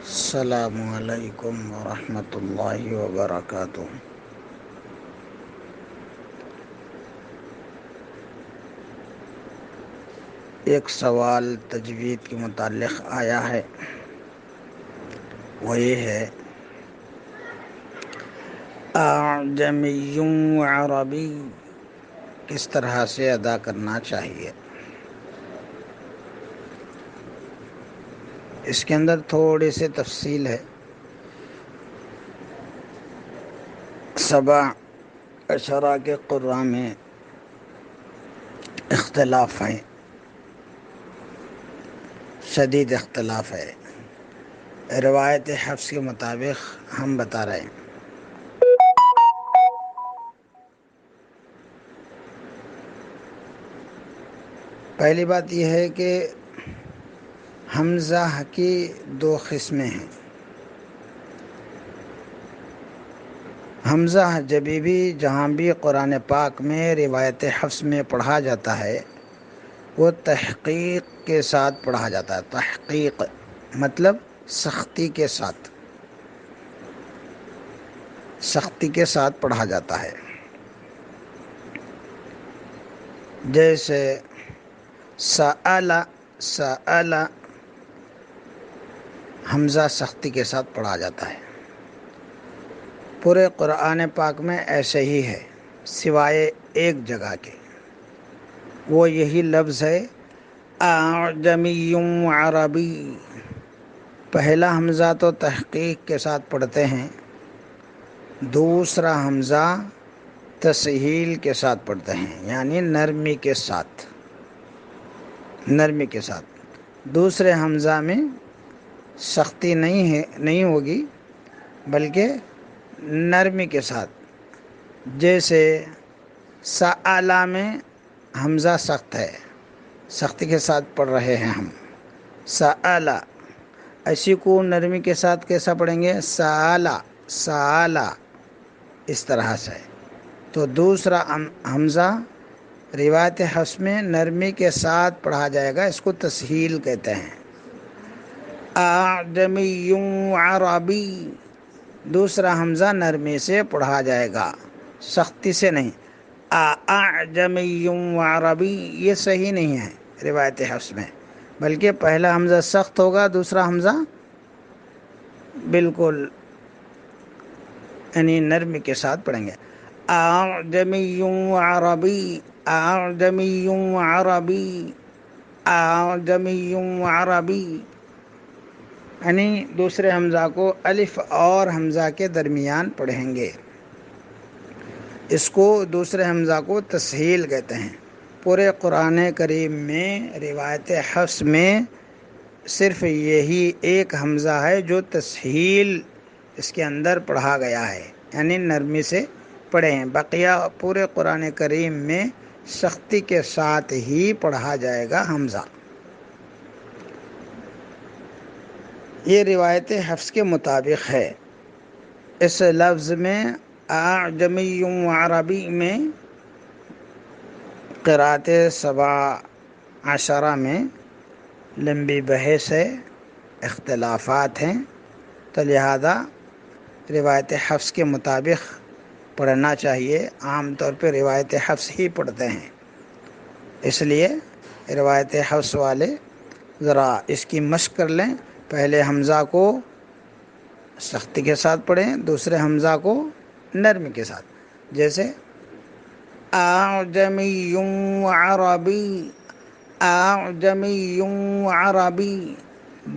السلام علیکم ورحمۃ اللہ وبرکاتہ۔ ایک سوال تجوید کے متعلق آیا ہے، وہ یہ ہے اعجمی و عربی کس طرح سے ادا کرنا چاہیے۔ اس کے اندر تھوڑی سی تفصیل ہے۔ سبع اشرا کے قراء میں اختلاف ہیں، شدید اختلاف ہے۔ روایت حفص کے مطابق ہم بتا رہے ہیں۔ پہلی بات یہ ہے کہ حمزہ کی دو قسمیں ہیں۔ حمزہ جبھی بھی جہاں بھی قرآن پاک میں روایت حفص میں پڑھا جاتا ہے وہ تحقیق کے ساتھ پڑھا جاتا ہے۔ تحقیق مطلب سختی کے ساتھ، سختی کے ساتھ پڑھا جاتا ہے۔ جیسے سأل، سأل حمزہ سختی کے ساتھ پڑھا جاتا ہے۔ پورے قرآن پاک میں ایسے ہی ہے سوائے ایک جگہ کے، وہ یہی لفظ ہے اعجمی عربی۔ پہلا حمزہ تو تحقیق کے ساتھ پڑھتے ہیں، دوسرا حمزہ تسہیل کے ساتھ پڑھتے ہیں، یعنی نرمی کے ساتھ، نرمی کے ساتھ۔ دوسرے حمزہ میں سختی نہیں ہوگی بلکہ نرمی کے ساتھ۔ جیسے سألا میں حمزہ سخت ہے، سختی کے ساتھ پڑھ رہے ہیں ہم، سألا۔ اسی کو نرمی کے ساتھ کیسا پڑھیں گے؟ سألا، سألا، اس طرح سے۔ تو دوسرا حمزہ روایت حفص میں نرمی کے ساتھ پڑھا جائے گا، اس کو تسہیل کہتے ہیں۔ اعجمی عربی، دوسرا حمزہ نرمی سے پڑھا جائے گا، سختی سے نہیں۔ اعجمی عربی یہ صحیح نہیں ہے روایت حفص میں، بلکہ پہلا حمزہ سخت ہوگا، دوسرا حمزہ بالکل یعنی نرمی کے ساتھ پڑھیں گے۔ اعجمی عربی، اعجمی عربی، اعجمی عربی، یعنی دوسرے حمزہ کو الف اور حمزہ کے درمیان پڑھیں گے۔ اس کو دوسرے حمزہ کو تسہیل کہتے ہیں۔ پورے قرآن کریم میں روایت حفص میں صرف یہی ایک حمزہ ہے جو تسہیل اس کے اندر پڑھا گیا ہے، یعنی نرمی سے پڑھے ہیں۔ بقیہ پورے قرآن کریم میں سختی کے ساتھ ہی پڑھا جائے گا حمزہ۔ یہ روایت حفص کے مطابق ہے۔ اس لفظ میں اعجمی عربی میں قرأت سبع عشرہ میں لمبی بحث ہے، اختلافات ہیں، تو لہذا روایت حفص کے مطابق پڑھنا چاہیے۔ عام طور پہ روایت حفص ہی پڑھتے ہیں، اس لیے روایت حفص والے ذرا اس کی مشق کر لیں۔ پہلے حمزہ کو سختی کے ساتھ پڑھیں، دوسرے حمزہ کو نرمی کے ساتھ۔ جیسے اعجمی عربی، اعجمی عربی۔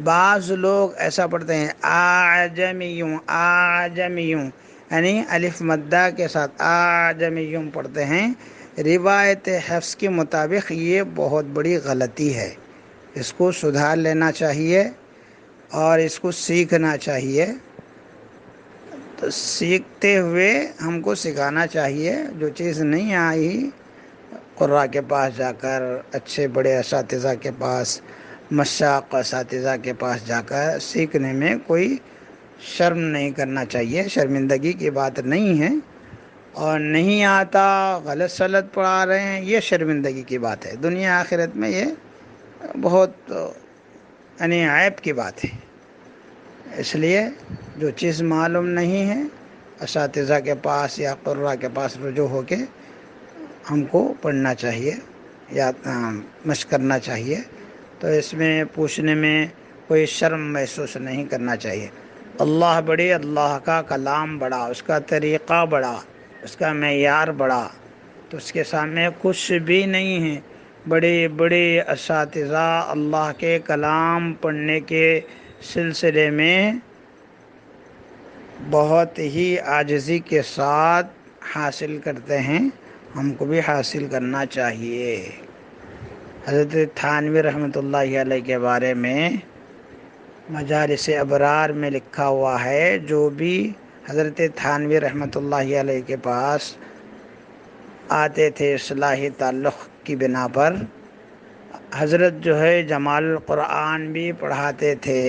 بعض لوگ ایسا پڑھتے ہیں اعجمی، اعجمی، یعنی الف مدہ کے ساتھ اعجمی پڑھتے ہیں۔ روایت حفص کے مطابق یہ بہت بڑی غلطی ہے، اس کو سدھار لینا چاہیے اور اس کو سیکھنا چاہیے۔ تو سیکھتے ہوئے ہم کو سکھانا چاہیے، جو چیز نہیں آئی قراء کے پاس جا کر، اچھے بڑے اساتذہ کے پاس، مشاق اساتذہ کے پاس جا کر سیکھنے میں کوئی شرم نہیں کرنا چاہیے، شرمندگی کی بات نہیں ہے۔ اور نہیں آتا، غلط سلط پڑھا رہے ہیں، یہ شرمندگی کی بات ہے۔ دنیا آخرت میں یہ بہت یعنی عیب کی بات ہے۔ اس لیے جو چیز معلوم نہیں ہے اساتذہ کے پاس یا قراء کے پاس رجوع ہو کے ہم کو پڑھنا چاہیے یا مشق کرنا چاہیے. تو اس میں پوچھنے میں کوئی شرم محسوس نہیں کرنا چاہیے. اللہ بڑی، اللہ کا کلام بڑا، اس کا طریقہ بڑا، اس کا معیار بڑا، تو اس کے سامنے کچھ بھی نہیں ہے. بڑے بڑے اساتذہ اللہ کے کلام پڑھنے کے سلسلے میں بہت ہی عاجزی کے ساتھ حاصل کرتے ہیں. ہم کو بھی حاصل کرنا چاہیے. حضرت تھانوی رحمۃ اللہ علیہ کے بارے میں مجالس ابرار میں لکھا ہوا ہے، جو بھی حضرت تھانوی رحمۃ اللہ علیہ کے پاس آتے تھے اصلاحی تعلق کی بنا پر، حضرت جو ہے جمال القرآن بھی پڑھاتے تھے.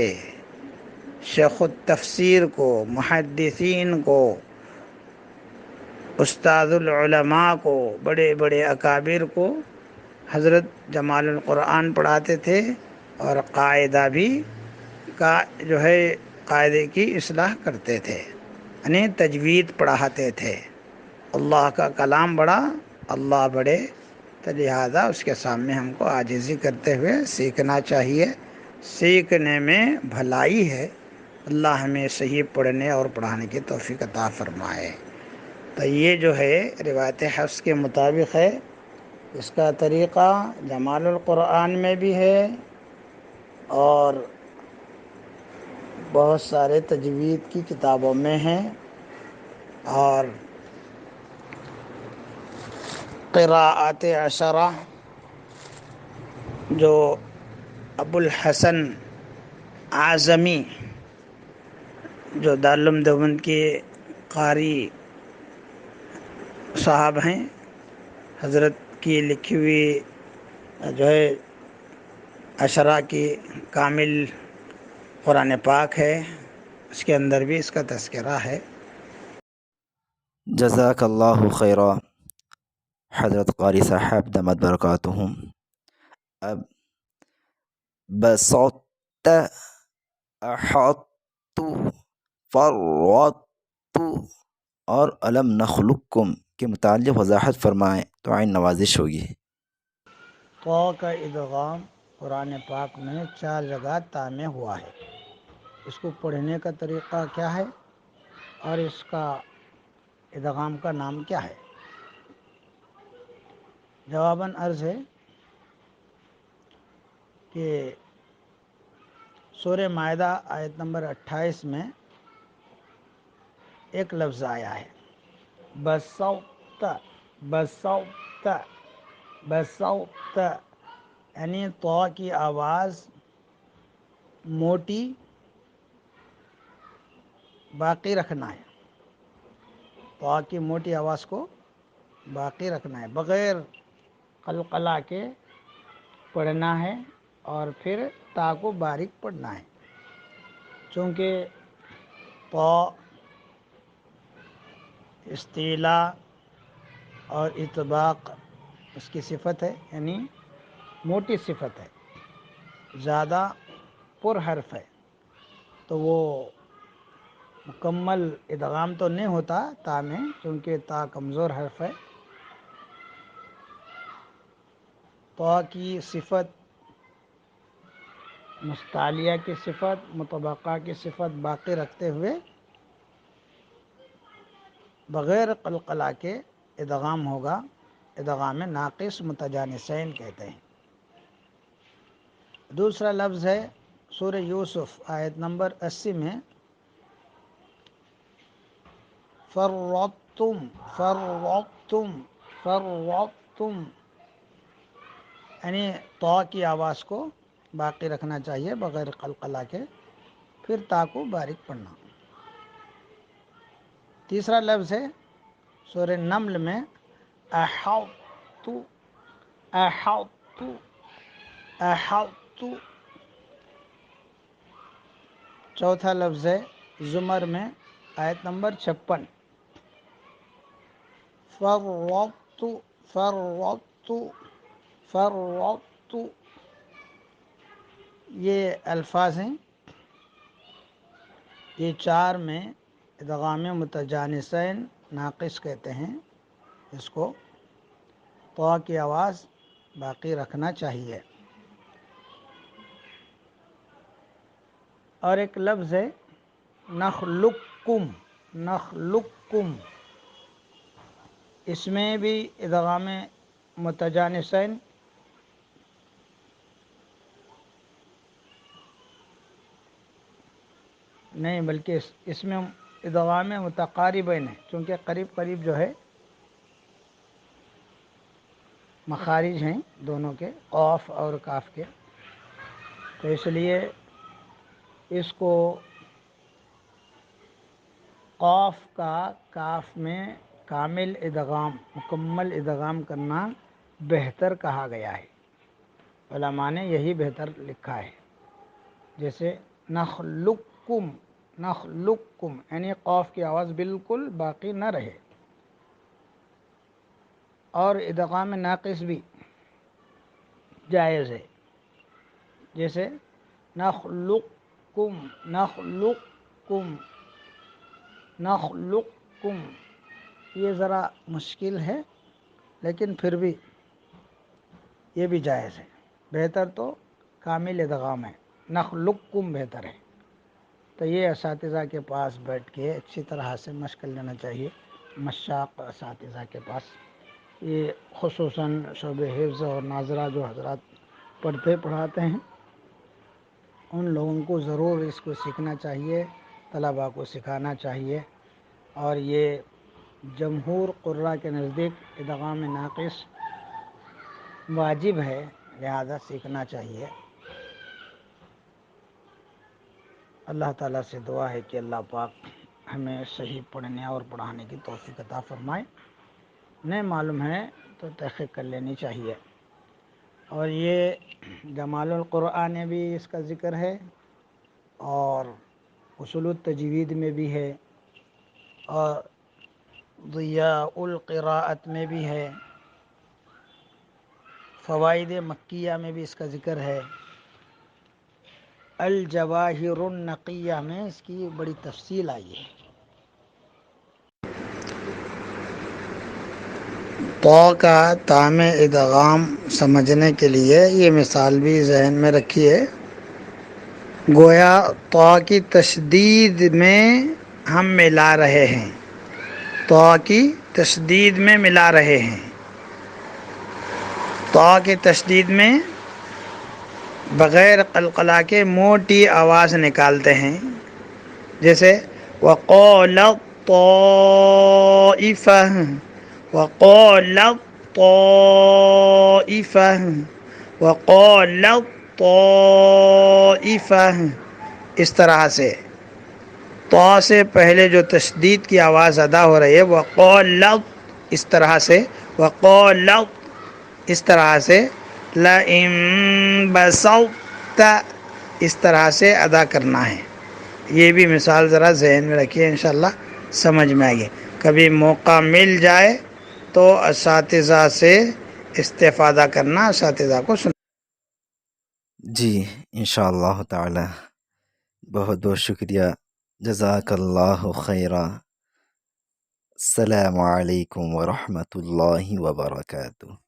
شیخ التفسیر کو، محدثین کو، استاد العلماء کو، بڑے بڑے اکابر کو حضرت جمال القرآن پڑھاتے تھے، اور قاعدہ بھی کا جو ہے قاعدے کی اصلاح کرتے تھے، یعنی تجوید پڑھاتے تھے. اللہ کا کلام بڑا، اللہ بڑے، تو لہٰذا اس کے سامنے ہم کو عاجزی کرتے ہوئے سیکھنا چاہیے. سیکھنے میں بھلائی ہے. اللہ ہمیں صحیح پڑھنے اور پڑھانے کی توفیق عطا فرمائے. تو یہ جو ہے روایت حفظ کے مطابق ہے. اس کا طریقہ جمال القرآن میں بھی ہے، اور بہت سارے تجوید کی کتابوں میں ہیں، اور قراءات عشرہ جو ابو الحسن اعظمی جو دارالعلوم دیوبند کے قاری صاحب ہیں، حضرت کی لکھی ہوئی جو ہے عشرہ کی کامل قرآن پاک ہے، اس کے اندر بھی اس کا تذکرہ ہے. جزاک اللہ خیرہ حضرت قاری صاحب دامت برکاتہم. اب بسطت، احط، فرط اور علم نخلقکم کے متعلق وضاحت فرمائیں تو عین نوازش ہوگی. تو کا ادغام قرآن پاک میں 4 جگہ تا میں ہوا ہے. اس کو پڑھنے کا طریقہ کیا ہے اور اس کا ادغام کا نام کیا ہے؟ جواباً عرض ہے کہ سورہ مائدہ آیت نمبر 28 میں ایک لفظ آیا ہے، بسوت، بسوت، بسوت، یعنی تو کی آواز موٹی باقی رکھنا ہے. تو کی موٹی آواز کو باقی رکھنا ہے، بغیر قلقلہ کے پڑھنا ہے، اور پھر تا کو باریک پڑھنا ہے. چونکہ تو استعلا اور اطباق اس کی صفت ہے، یعنی موٹی صفت ہے، زیادہ پر حرف ہے، تو وہ مکمل ادغام تو نہیں ہوتا تا میں، چونکہ تا کمزور حرف ہے. تو کی صفت، مستعلیہ کی صفت، مطبقہ کی صفت باقی رکھتے ہوئے بغیر قلقلہ کے ادغام ہوگا. ادغام ناقص متجانسین کہتے ہیں. دوسرا لفظ ہے سورہ یوسف آیت نمبر 80 میں فرطتم، فرطتم، فرطتم، یعنی تو کی آواز کو باقی رکھنا چاہیے بغیر قلقلہ کے، پھر تا کو باریک پڑھنا. تیسرا لفظ ہے سورہ نمل میں احط، احط، احط. چوتھا لفظ ہے زمر میں آیت نمبر 56 فرطت، فرطت، فرطت. یہ الفاظ ہیں یہ 4 میں ادغام متجانسین ناقص کہتے ہیں اس کو. طا کی آواز باقی رکھنا چاہیے. اور ایک لفظ ہے نخلقکم، نخلقکم، اس میں بھی ادغام متجانسین نہیں بلکہ اس میں ادغام متقاربین ہے، چونکہ قریب قریب جو ہے مخارج ہیں دونوں کے، قاف اور کاف کے، تو اس لیے اس کو قاف کا کاف میں کامل ادغام، مکمل ادغام کرنا بہتر کہا گیا ہے. علماء نے یہی بہتر لکھا ہے. جیسے نخلقکم، نخلقکم، یعنی قاف کی آواز بالکل باقی نہ رہے. اور ادغام ناقص بھی جائز ہے، جیسے نخلقکم، نخلقکم، نخلقکم. یہ ذرا مشکل ہے لیکن پھر بھی یہ بھی جائز ہے. بہتر تو کامل ادغام ہے، نخلقکم بہتر ہے. تو یہ اساتذہ کے پاس بیٹھ کے اچھی طرح سے مشق لینا چاہیے، مشاق اساتذہ کے پاس. یہ خصوصاً شعبہ حفظ اور ناظرہ جو حضرات پڑھاتے ہیں ان لوگوں کو ضرور اس کو سیکھنا چاہیے، طلباء کو سکھانا چاہیے. اور یہ جمہور قراء کے نزدیک ادغام ناقص واجب ہے، لہذا سیکھنا چاہیے. اللہ تعالیٰ سے دعا ہے کہ اللہ پاک ہمیں صحیح پڑھنے اور پڑھانے کی توفیق عطا فرمائے. نہیں معلوم ہے تو تحقیق کر لینی چاہیے. اور یہ جمال القرآن میں بھی اس کا ذکر ہے، اور اصول التجوید میں بھی ہے، اور ضیاء القراءت میں بھی ہے، فوائد مکیہ میں بھی اس کا ذکر ہے، الجواہر النقیہ میں اس کی بڑی تفصیل آئی ہے. طا کا تام ادغام سمجھنے کے لیے یہ مثال بھی ذہن میں رکھیے. گویا طا کی تشدید میں ہم ملا رہے ہیں، طا کی تشدید میں ملا رہے ہیں. طا کی تشدید میں بغیر قلقلہ کے موٹی آواز نکالتے ہیں، جیسے وقال طائفہ، وقال طائفہ، وقال طائفہ. اس طرح سے طا سے پہلے جو تشدید کی آواز ادا ہو رہی ہے وقال، اس طرح سے وقال، اس طرح سے لئن بسطت، اس طرح سے ادا کرنا ہے. یہ بھی مثال ذرا ذہن میں رکھیے، انشاءاللہ سمجھ میں آئیے. کبھی موقع مل جائے تو اساتذہ سے استفادہ کرنا، اساتذہ کو سننا. جی انشاءاللہ تعالی. بہت بہت شکریہ، جزاک اللہ خیرہ. السلام علیکم ورحمۃ اللہ وبرکاتہ.